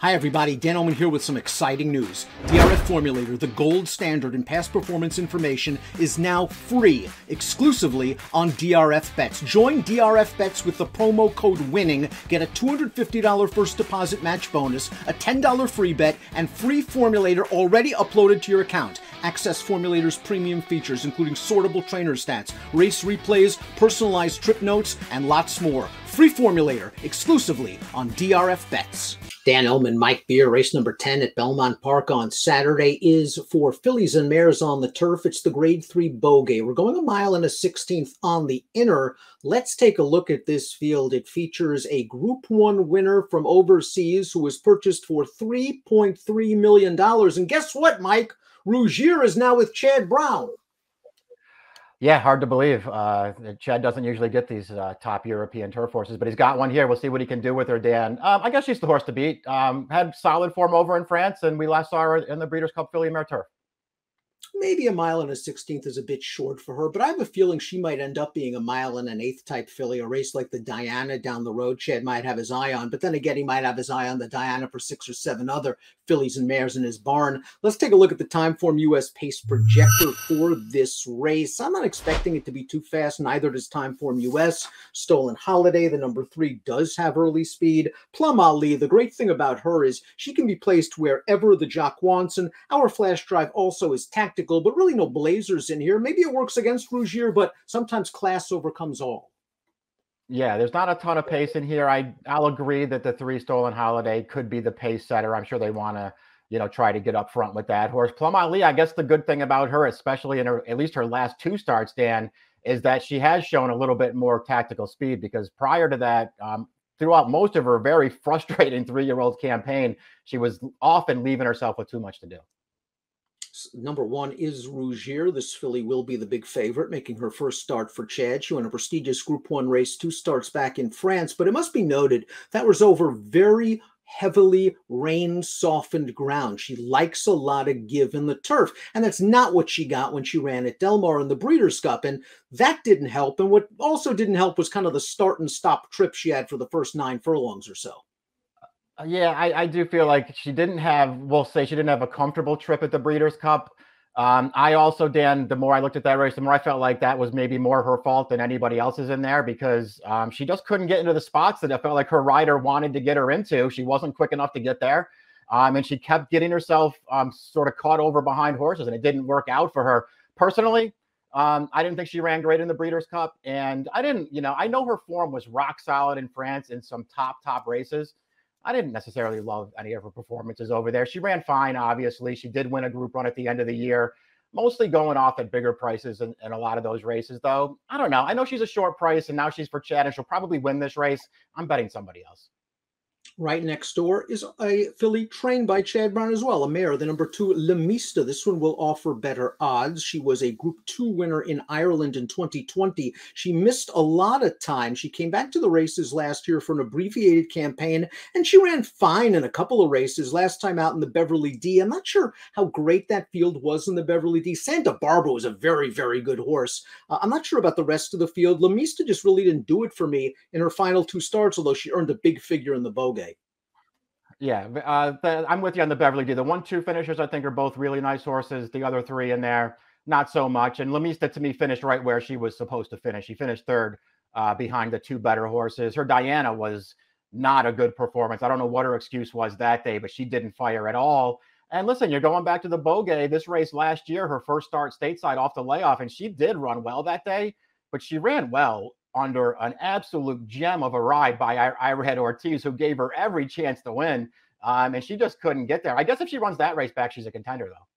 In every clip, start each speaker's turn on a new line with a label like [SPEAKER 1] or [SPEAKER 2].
[SPEAKER 1] Hi everybody, Dan Illman here with some exciting news. DRF Formulator, the gold standard in past performance information, is now free, exclusively on DRF Bets. Join DRF Bets with the promo code WINNING, get a $250 first deposit match bonus, a $10 free bet, and free Formulator already uploaded to your account. Access Formulator's premium features, including sortable trainer stats, race replays, personalized trip notes, and lots more. Free Formulator, exclusively on DRF Bets. Dan Illman, Mike Beer, race number 10 at Belmont Park on Saturday is for fillies and mares on the turf. It's the grade 3 Beaugay. We're going 1 mile and a 16th on the inner. Let's take a look at this field. It features a Group 1 winner from overseas who was purchased for $3.3 million. And guess what, Mike? Rougier is now with Chad Brown.
[SPEAKER 2] Yeah, hard to believe. Chad doesn't usually get these top European turf horses, but he's got one here. We'll see what he can do with her, Dan. I guess she's the horse to beat. Had solid form over in France, and we last saw her in the Breeders' Cup Filly Mare Turf.
[SPEAKER 1] Maybe 1 mile and a 16th is a bit short for her, but I have a feeling she might end up being 1 mile and an 1/8 type filly, a race like the Diana down the road. Chad might have his eye on, but then again, he might have his eye on the Diana for 6 or 7 other fillies and mares in his barn. Let's take a look at the Timeform US pace projector for this race. I'm not expecting it to be too fast. Neither does Timeform US. Stolen Holiday, the number 3, does have early speed. Plum Ali, the great thing about her is she can be placed wherever the jock wants, and our flash drive also is tactical, but really no blazers in here. Maybe it works against Rougier, but sometimes class overcomes all.
[SPEAKER 2] Yeah, there's not a ton of pace in here. I'll agree that the 3 Stolen Holiday could be the pace setter. I'm sure they want to, try to get up front with that horse. Plum Ali, I guess the good thing about her, especially in at least her last 2 starts, Dan, is that she has shown a little bit more tactical speed, because prior to that, throughout most of her very frustrating 3-year-old campaign, she was often leaving herself with too much to do.
[SPEAKER 1] Number 1 is Rougier. This filly will be the big favorite, making her first start for Chad. She won a prestigious Group 1 race 2 starts back in France, but it must be noted that was over very heavily rain-softened ground. She likes a lot of give in the turf, and that's not what she got when she ran at Del Mar in the Breeders' Cup, and that didn't help. And what also didn't help was kind of the start and stop trip she had for the first 9 furlongs or so.
[SPEAKER 2] Yeah, I do feel like she didn't have, we'll say she didn't have a comfortable trip at the Breeders' Cup. I also, Dan, the more I looked at that race, the more I felt like that was maybe more her fault than anybody else's in there, because she just couldn't get into the spots that I felt like her rider wanted to get her into. She wasn't quick enough to get there. And she kept getting herself sort of caught over behind horses, and it didn't work out for her. Personally, I didn't think she ran great in the Breeders' Cup. And I didn't, I know her form was rock solid in France in some top races. I didn't necessarily love any of her performances over there. She ran fine, obviously. She did win a group run at the end of the year, mostly going off at bigger prices in a lot of those races, though. I don't know. I know she's a short price, and now she's for Chad, and she'll probably win this race. I'm betting somebody else.
[SPEAKER 1] Right next door is a filly trained by Chad Brown as well, a mare, the number 2, Lemista. This one will offer better odds. She was a Group 2 winner in Ireland in 2020. She missed a lot of time. She came back to the races last year for an abbreviated campaign, and she ran fine in a couple of races. Last time out in the Beverly D. I'm not sure how great that field was in the Beverly D. Santa Barbara was a very, very good horse. I'm not sure about the rest of the field. Lemista just really didn't do it for me in her final 2 starts, although she earned a big figure in the Beaugay.
[SPEAKER 2] Yeah, I'm with you on the Beverly D. The 1-2 finishers, I think, are both really nice horses. The other 3 in there, not so much. And Lemista, to me, finished right where she was supposed to finish. She finished 3rd behind the 2 better horses. Her Diana was not a good performance. I don't know what her excuse was that day, but she didn't fire at all. And listen, you're going back to the Beaugay. This race last year, her first start stateside off the layoff, and she did run well that day, but she ran well under an absolute gem of a ride by Irehead Ortiz, who gave her every chance to win. And she just couldn't get there. I guess if she runs that race back, she's a contender, though.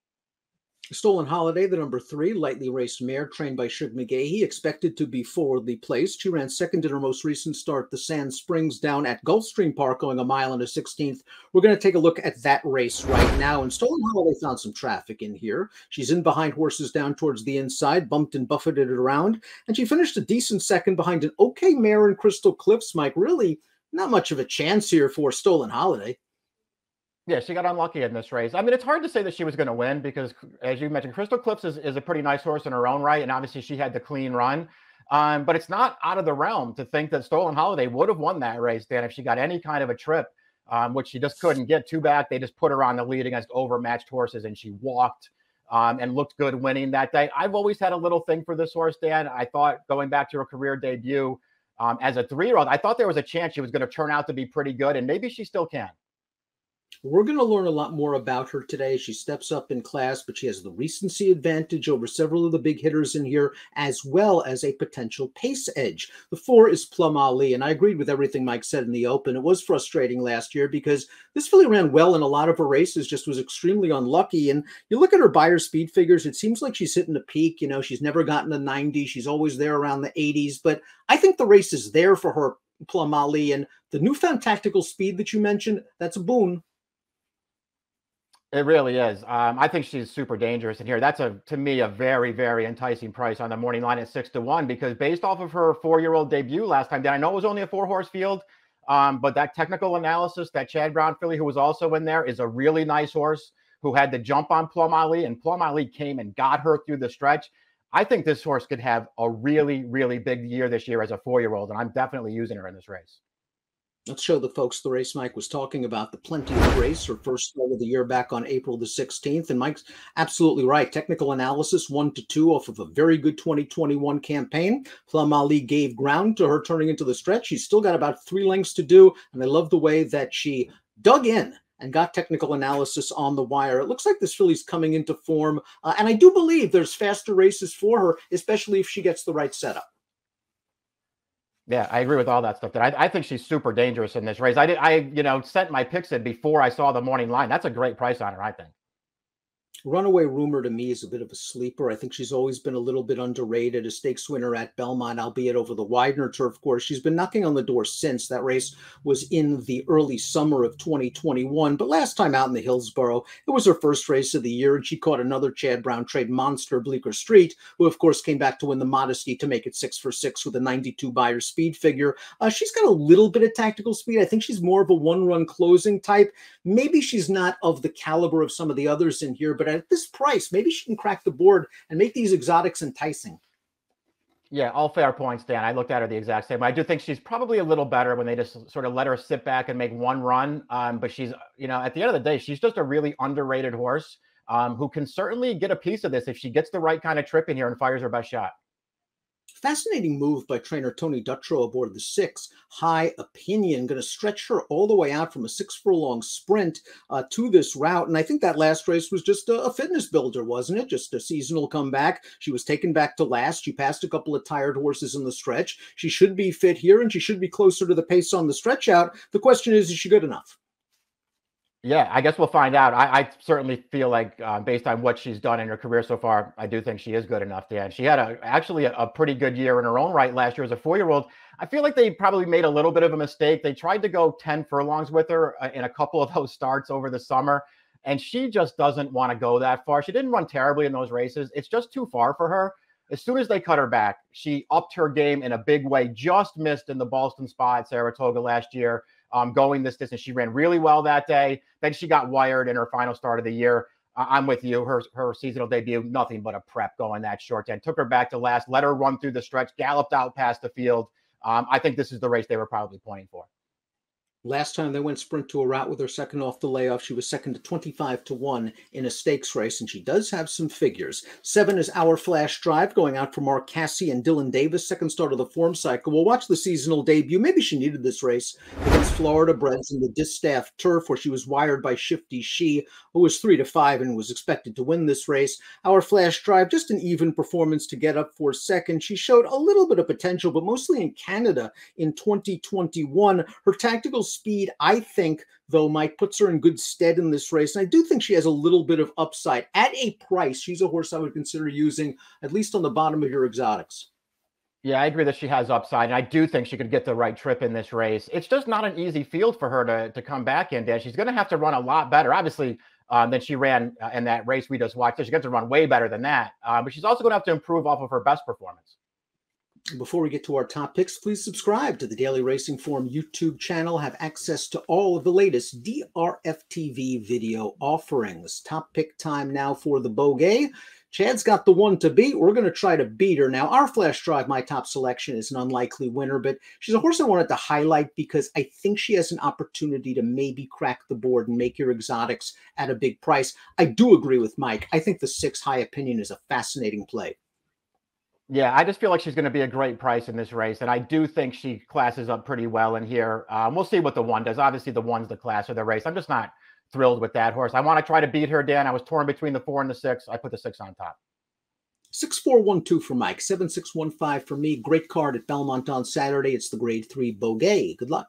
[SPEAKER 1] Stolen Holiday, the number 3, lightly raced mare trained by Shug McGahee, expected to be forwardly placed. She ran second in her most recent start, the Sand Springs, down at Gulfstream Park, going 1 mile and a 16th. We're going to take a look at that race right now. And Stolen Holiday found some traffic in here. She's in behind horses down towards the inside, bumped and buffeted it around, and she finished a decent second behind an okay mare in Crystal Cliffs, Mike. Really not much of a chance here for Stolen Holiday.
[SPEAKER 2] Yeah, she got unlucky in this race. I mean, it's hard to say that she was going to win because, as you mentioned, Crystal Cliffs is a pretty nice horse in her own right, and obviously she had the clean run. But it's not out of the realm to think that Stolen Holiday would have won that race, Dan, if she got any kind of a trip which she just couldn't get two back. They just put her on the lead against overmatched horses, and she walked and looked good winning that day. I've always had a little thing for this horse, Dan. I thought going back to her career debut as a 3-year-old, I thought there was a chance she was going to turn out to be pretty good, and maybe she still can.
[SPEAKER 1] We're going to learn a lot more about her today. She steps up in class, but she has the recency advantage over several of the big hitters in here, as well as a potential pace edge. The 4 is Plum Ali, and I agreed with everything Mike said in the open. It was frustrating last year because this filly ran well in a lot of her races, just was extremely unlucky. And you look at her buyer speed figures, it seems like she's hitting a peak. You know, she's never gotten a 90. She's always there around the 80s. But I think the race is there for her, Plum Ali. And the newfound tactical speed that you mentioned, that's a boon.
[SPEAKER 2] It really is. I think she's super dangerous in here. That's to me, a very, very enticing price on the morning line at 6-1, because based off of her 4-year-old debut last time, I know it was only a 4-horse field, but that technical analysis, that Chad Brown filly who was also in there is a really nice horse who had the jump on Plum Ali, and Plum Ali came and got her through the stretch. I think this horse could have a really, really big year this year as a 4-year-old, and I'm definitely using her in this race.
[SPEAKER 1] Let's show the folks the race Mike was talking about, the Plenty of Race, her first start of the year back on April the 16th. And Mike's absolutely right. Technical analysis 1-2 off of a very good 2021 campaign. Plum Ali gave ground to her turning into the stretch. She's still got about 3 lengths to do. And I love the way that she dug in and got technical analysis on the wire. It looks like this filly's coming into form. And I do believe there's faster races for her, especially if she gets the right setup.
[SPEAKER 2] Yeah, I agree with all that stuff. I think she's super dangerous in this race. I sent my picks in before I saw the morning line. That's a great price on her, I think.
[SPEAKER 1] Runaway Rumor to me is a bit of a sleeper. I think she's always been a little bit underrated. A stakes winner at Belmont, albeit over the Widener turf course. She's been knocking on the door since. That race was in the early summer of 2021. But last time out in the Hillsborough, it was her first race of the year, and she caught another Chad Brown trade monster, Bleecker Street, who, of course, came back to win the Modesty to make it 6 for 6 with a 92 buyer speed figure. She's got a little bit of tactical speed. I think she's more of a one-run closing type. Maybe she's not of the caliber of some of the others in here, but at this price, maybe she can crack the board and make these exotics enticing.
[SPEAKER 2] Yeah, all fair points, Dan. I looked at her the exact same way. I do think she's probably a little better when they just sort of let her sit back and make one run. But she's, at the end of the day, she's just a really underrated horse who can certainly get a piece of this if she gets the right kind of trip in here and fires her best shot.
[SPEAKER 1] Fascinating move by trainer Tony Dutrow aboard the 6. High Opinion, going to stretch her all the way out from a 6-furlong sprint to this route. And I think that last race was just a fitness builder, wasn't it? Just a seasonal comeback. She was taken back to last. She passed a couple of tired horses in the stretch. She should be fit here, and she should be closer to the pace on the stretch out. The question is she good enough?
[SPEAKER 2] Yeah, I guess we'll find out. I certainly feel like based on what she's done in her career so far, I do think she is good enough, Dan. She had actually a pretty good year in her own right last year as a 4-year-old. I feel like they probably made a little bit of a mistake. They tried to go 10 furlongs with her in a couple of those starts over the summer, and she just doesn't want to go that far. She didn't run terribly in those races. It's just too far for her. As soon as they cut her back, she upped her game in a big way, just missed in the Boston Spa at Saratoga last year. Going this distance. She ran really well that day. Then she got wired in her final start of the year. I'm with you. Her seasonal debut, nothing but a prep going that short. And took her back to last, let her run through the stretch, galloped out past the field. I think this is the race they were probably pointing for.
[SPEAKER 1] Last time they went sprint to a route with her second off the layoff, she was second to 25-1 in a stakes race, and she does have some figures. 7 is Our Flash Drive, going out for Mark Cassie and Dylan Davis, second start of the form cycle. We'll watch the seasonal debut. Maybe she needed this race against Florida Breds in the Distaff Turf, where she was wired by Shifty She, who was 3-5 and was expected to win this race. Our Flash Drive, just an even performance to get up for second. She showed a little bit of potential, but mostly in Canada in 2021. Her tactical speed, I think, though, Mike, puts her in good stead in this race. And I do think she has a little bit of upside. At a price, she's a horse I would consider using, at least on the bottom of your exotics.
[SPEAKER 2] Yeah, I agree that she has upside, and I do think she could get the right trip in this race. It's just not an easy field for her to come back in, Dan. She's going to have to run a lot better, obviously, than she ran in that race we just watched. She's going to run way better than that, but she's also going to have to improve off of her best performance.
[SPEAKER 1] Before we get to our top picks, please subscribe to the Daily Racing Form YouTube channel. Have access to all of the latest DRFTV video offerings. Top pick time now for the Beaugay. Chad's got the one to beat. We're going to try to beat her. Now, our flash drive, my top selection, is an unlikely winner, but she's a horse I wanted to highlight because I think she has an opportunity to maybe crack the board and make your exotics at a big price. I do agree with Mike. I think the 6 High Opinion is a fascinating play.
[SPEAKER 2] Yeah, I just feel like she's going to be a great price in this race, and I do think she classes up pretty well in here. We'll see what the 1 does. Obviously, the 1's the class of the race. I'm just not thrilled with that horse. I want to try to beat her, Dan. I was torn between the 4 and the 6. I put the 6 on top.
[SPEAKER 1] 6412 for Mike, 7615 for me. Great card at Belmont on Saturday. It's the Grade 3 Beaugay. Good luck.